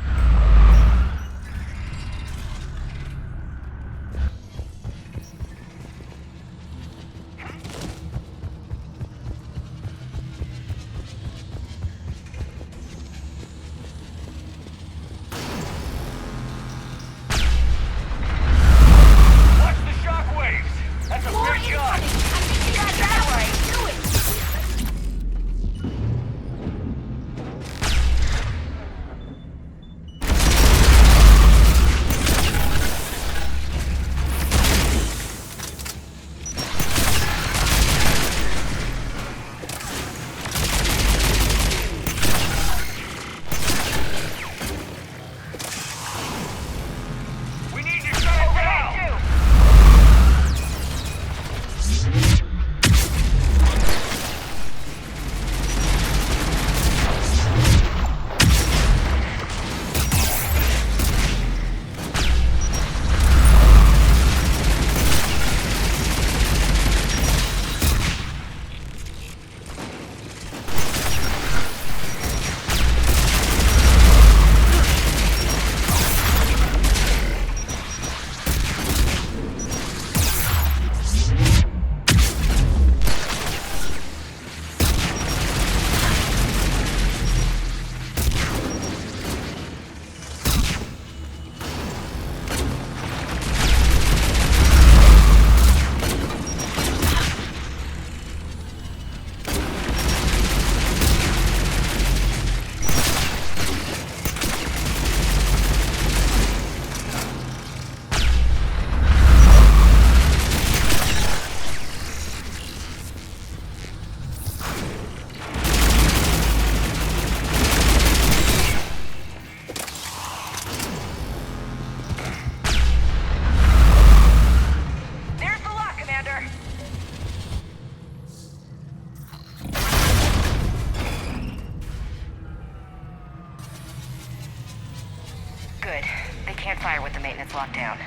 Speaker 11: target's locked down.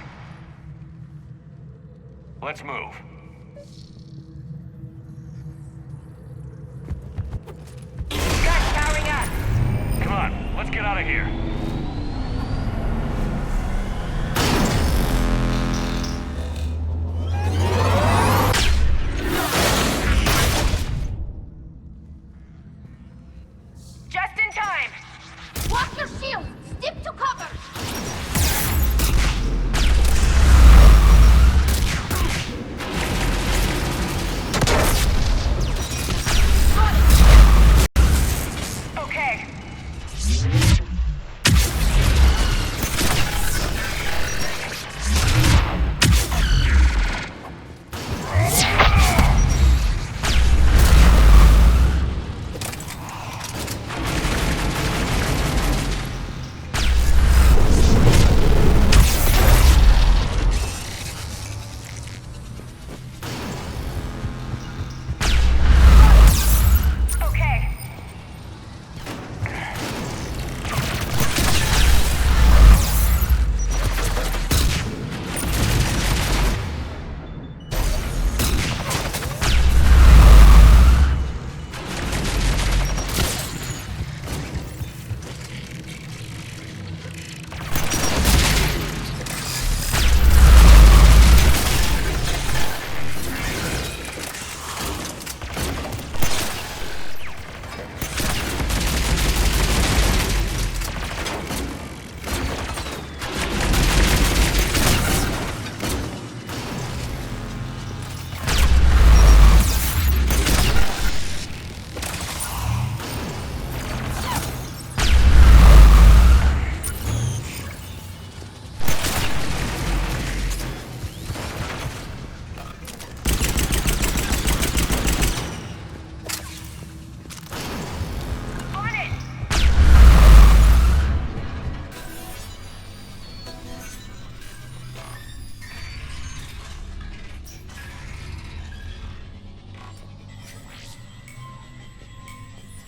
Speaker 1: Let's move.
Speaker 11: Gun powering up.
Speaker 1: Come on, let's get out of here.
Speaker 11: Just in time. Watch your shield. Stick to cover. Okay.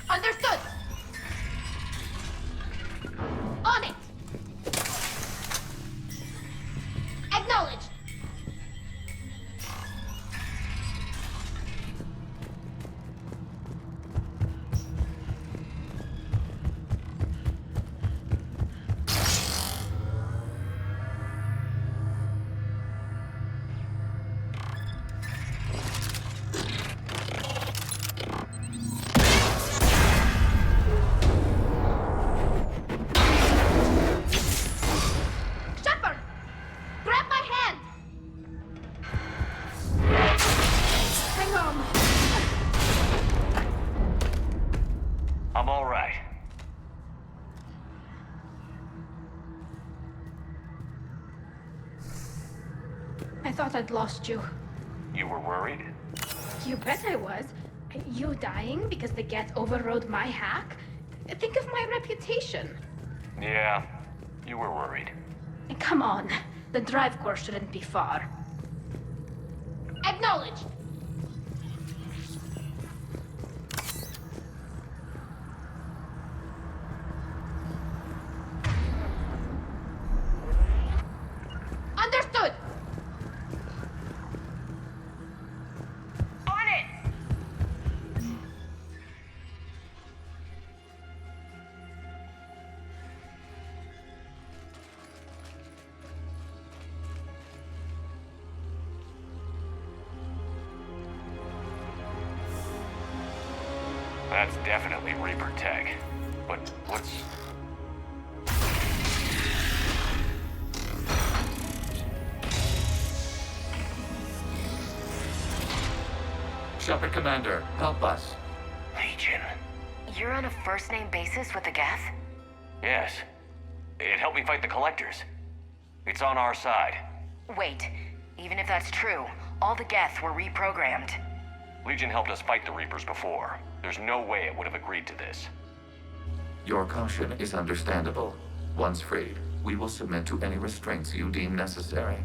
Speaker 11: Understood. On it. Acknowledged.
Speaker 1: I'm all right.
Speaker 5: I thought I'd lost you.
Speaker 1: You were worried?
Speaker 5: You bet I was. You dying because the Geth overrode my hack? Think of my reputation.
Speaker 1: Yeah, you were worried.
Speaker 5: Come on. The drive core shouldn't be far.
Speaker 11: Acknowledged. Understood. On it.
Speaker 1: That's definitely Reaper tech. But what's...
Speaker 15: Shepard Commander, help us.
Speaker 1: Legion.
Speaker 11: You're on a first-name basis with the Geth?
Speaker 1: Yes. It helped me fight the Collectors. It's on our side.
Speaker 11: Wait. Even if that's true, all the Geth were reprogrammed.
Speaker 1: Legion helped us fight the Reapers before. There's no way it would have agreed to this.
Speaker 15: Your caution is understandable. Once freed, we will submit to any restraints you deem necessary.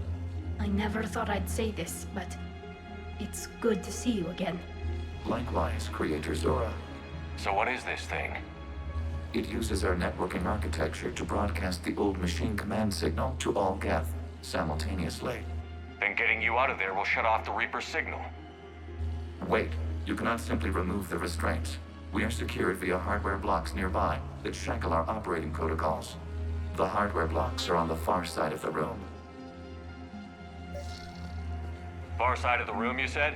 Speaker 5: I never thought I'd say this, but it's good to see you again.
Speaker 15: Likewise, Creator Zora.
Speaker 1: So what is this thing?
Speaker 15: It uses our networking architecture to broadcast the old machine command signal to all Geth simultaneously.
Speaker 1: Then getting you out of there will shut off the Reaper's signal.
Speaker 15: Wait, you cannot simply remove the restraints. We are secured via hardware blocks nearby that shackle our operating protocols. The hardware blocks are on the far side of the room.
Speaker 1: Far side of the room, you said?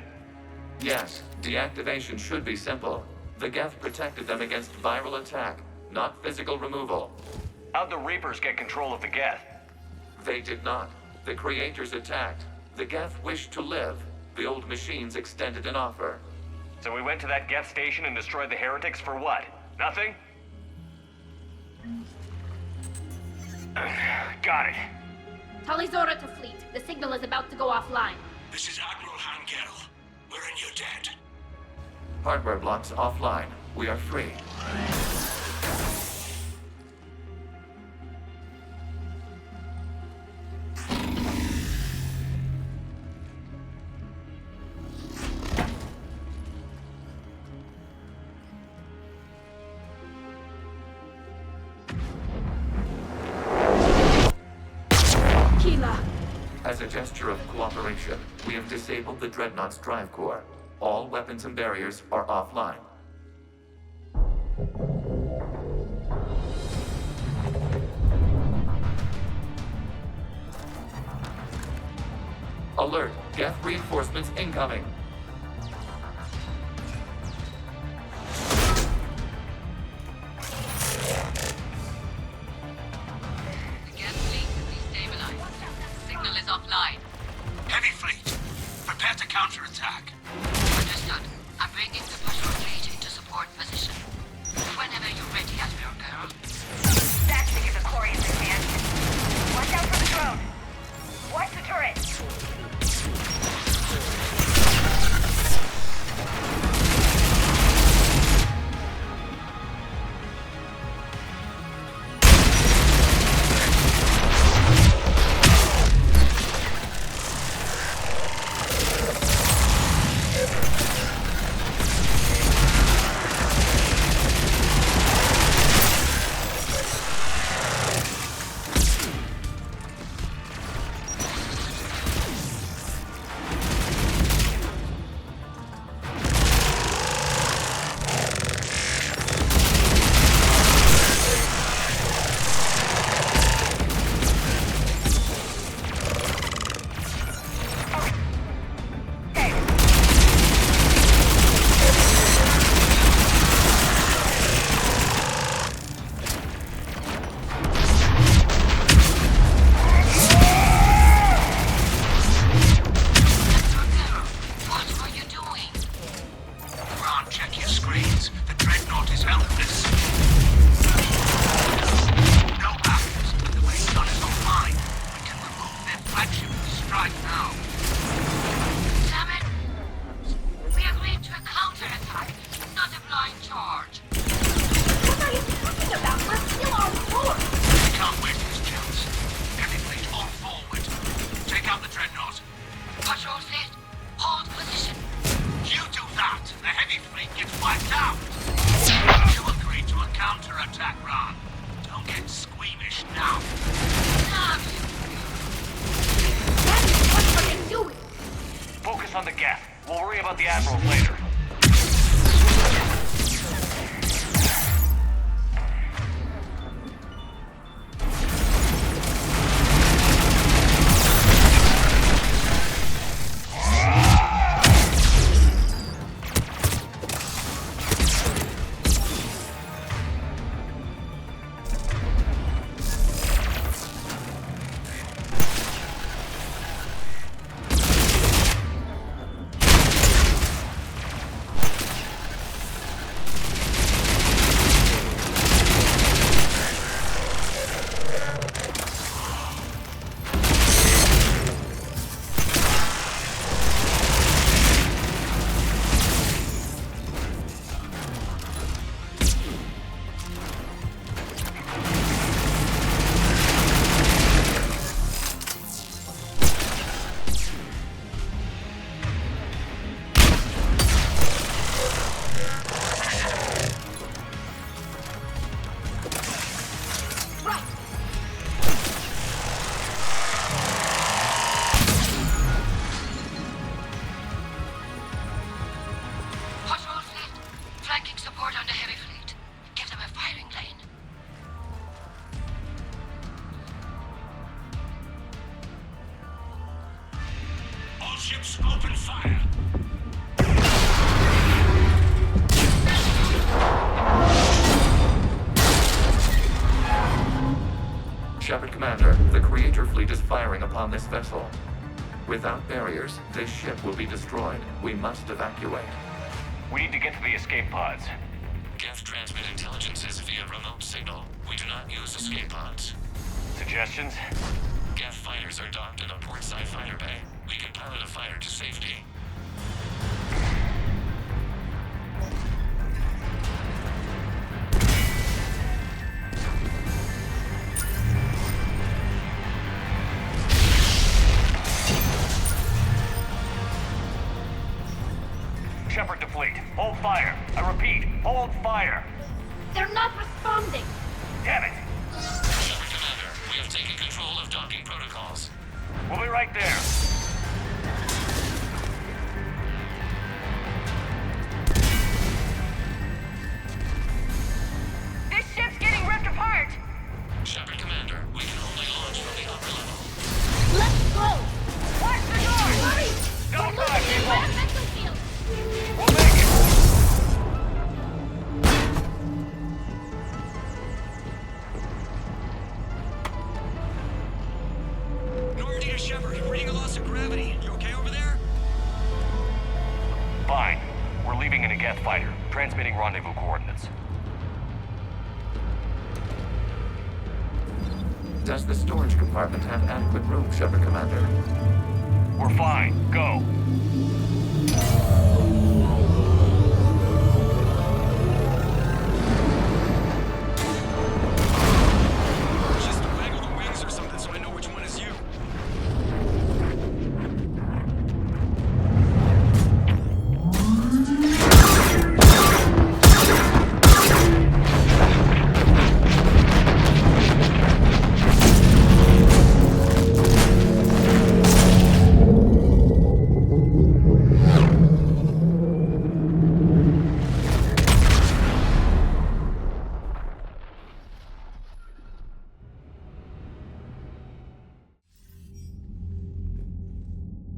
Speaker 15: Yes, deactivation should be simple. The Geth protected them against viral attack, not physical removal.
Speaker 1: How'd the Reapers get control of the Geth?
Speaker 15: They did not. The creators attacked. The Geth wished to live. The old machines extended an offer.
Speaker 1: So we went to that Geth station and destroyed the heretics for what? Nothing? Got it.
Speaker 5: Talizora to fleet. The signal is about to go offline.
Speaker 17: This is Admiral Hangel. We're in your debt.
Speaker 15: Hardware blocks offline. We are free. As a gesture of cooperation, we have disabled the Dreadnaught's drive core. All weapons and barriers are offline. Alert! Geth reinforcements incoming!
Speaker 10: Offline.
Speaker 17: Heavy fleet, prepare to counterattack.
Speaker 10: Understood. I'm bringing the patrol fleet into support position. Whenever you're ready, Admiral Girl.
Speaker 11: That should give the Quarians a chance. Watch out for the drone. Watch the turret.
Speaker 15: is firing upon this vessel. Without barriers, this ship will be destroyed. We must evacuate.
Speaker 1: We need to get to the escape pods.
Speaker 15: Geth transmit intelligences via remote signal. We do not use escape pods.
Speaker 1: Suggestions?
Speaker 15: Geth fighters are docked in a portside fighter bay. We can pilot a fighter to safety.
Speaker 1: Shepard to fleet. Hold fire. I repeat, hold fire.
Speaker 5: They're not responding.
Speaker 1: Damn it.
Speaker 15: Shepard Commander, we have taken control of docking protocols.
Speaker 1: We'll be right there.
Speaker 11: This ship's getting ripped apart!
Speaker 15: Shepard Commander, we can only launch from the upper level.
Speaker 5: Let's go.
Speaker 11: Watch the door!
Speaker 5: Hurry.
Speaker 1: No
Speaker 5: We're
Speaker 1: time,
Speaker 5: losing
Speaker 1: people.
Speaker 5: environmental field.
Speaker 1: We'll make it.
Speaker 17: Normandy to Shepard, reading a loss of gravity. You okay over there?
Speaker 1: Fine. We're leaving in a Geth fighter. Transmitting rendezvous coordinates.
Speaker 15: Does the storage compartment have adequate room, Shepard Commander?
Speaker 1: We're fine. Go.
Speaker 17: Just waggle the wings or something so I know which one is you.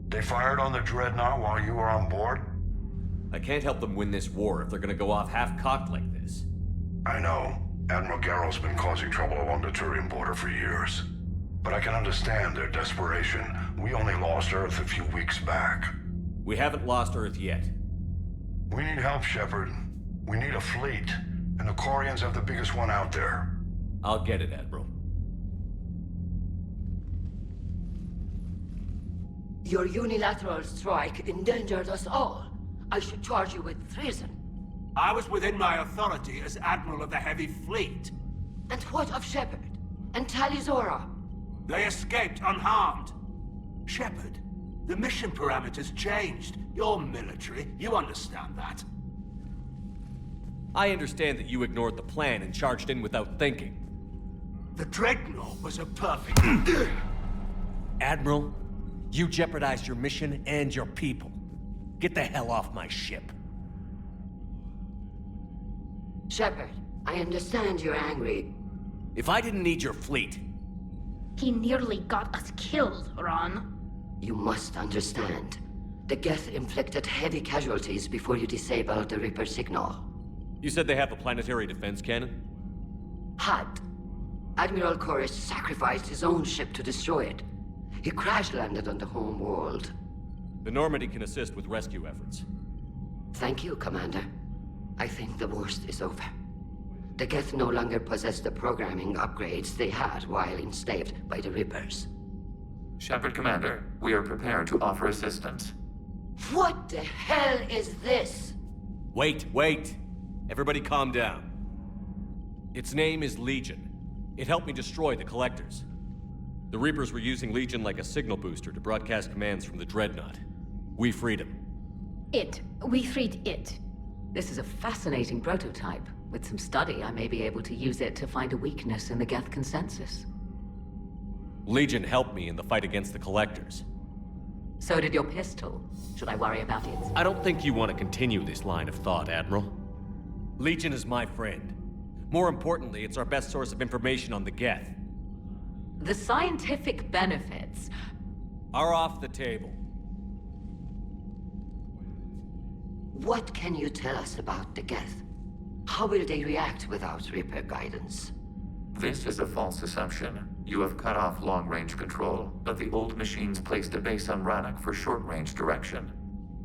Speaker 16: They fired on the Dreadnaught while you were on board?
Speaker 2: I can't help them win this war if they're gonna go off half-cocked like this.
Speaker 16: I know. Admiral Garrow's been causing trouble along the Turian border for years. But I can understand their desperation. We only lost Earth a few weeks back.
Speaker 2: We haven't lost Earth yet.
Speaker 16: We need help, Shepard. We need a fleet. And the Quarians have the biggest one out there.
Speaker 2: I'll get it, Admiral.
Speaker 10: Your unilateral strike endangered us all. I should charge you with treason.
Speaker 7: I was within my authority as Admiral of the Heavy Fleet.
Speaker 10: And what of Shepard? And Talizora?
Speaker 7: They escaped unharmed. Shepard, the mission parameters changed. You're military, you understand that.
Speaker 2: I understand that you ignored the plan and charged in without thinking.
Speaker 7: The Dreadnaught was a perfect...
Speaker 2: Admiral, you jeopardized your mission and your people. Get the hell off my ship.
Speaker 10: Shepard, I understand you're angry.
Speaker 2: If I didn't need your fleet...
Speaker 5: He nearly got us killed, Ron.
Speaker 10: You must understand. The Geth inflicted heavy casualties before you disabled the Reaper signal.
Speaker 2: You said they have a planetary defense cannon?
Speaker 10: Had. Admiral Koris sacrificed his own ship to destroy it. He crash-landed on the home world.
Speaker 2: The Normandy can assist with rescue efforts.
Speaker 10: Thank you, Commander. I think the worst is over. The Geth no longer possess the programming upgrades they had while enslaved by the Reapers.
Speaker 15: Shepard Commander, we are prepared to offer assistance.
Speaker 10: What the hell is this?
Speaker 2: Wait. Everybody calm down. Its name is Legion. It helped me destroy the Collectors. The Reapers were using Legion like a signal booster to broadcast commands from the Dreadnaught. We freed him.
Speaker 23: We freed it.
Speaker 13: This is a fascinating prototype. With some study, I may be able to use it to find a weakness in the Geth consensus.
Speaker 2: Legion helped me in the fight against the Collectors.
Speaker 13: So did your pistol. Should I worry about it?
Speaker 2: I don't think you want to continue this line of thought, Admiral. Legion is my friend. More importantly, it's our best source of information on the Geth.
Speaker 13: The scientific benefits
Speaker 2: are off the table.
Speaker 10: What can you tell us about the Geth? How will they react without Reaper guidance?
Speaker 15: This is a false assumption. You have cut off long-range control, but the old machines placed a base on Rannoch for short-range direction.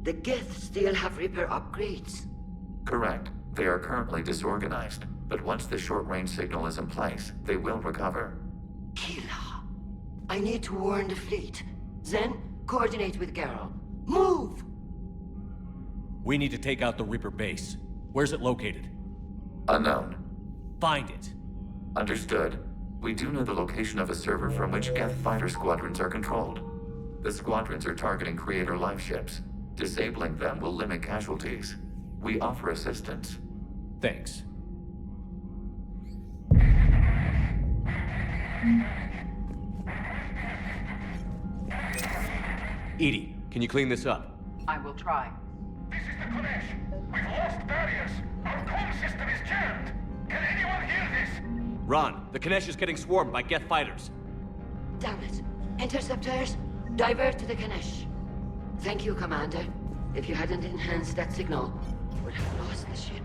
Speaker 10: The Geth still have Reaper upgrades.
Speaker 15: Correct. They are currently disorganized, but once the short-range signal is in place, they will recover.
Speaker 10: Kila, I need to warn the fleet. Zen, coordinate with Garrow. Move!
Speaker 2: We need to take out the Reaper base. Where's it located?
Speaker 15: Unknown.
Speaker 2: Find it.
Speaker 15: Understood. We do know the location of a server from which Geth fighter squadrons are controlled. The squadrons are targeting Creator life ships. Disabling them will limit casualties. We offer assistance.
Speaker 2: Thanks. Edie, can you clean this up?
Speaker 13: I will try.
Speaker 7: This is the Kodesh. We've lost barriers. Our comm system is jammed. Can anyone hear this?
Speaker 2: Ron, the Kanesh is getting swarmed by Geth fighters.
Speaker 10: Damn it. Interceptors, divert to the Kanesh. Thank you, Commander. If you hadn't enhanced that signal, we would have lost the ship.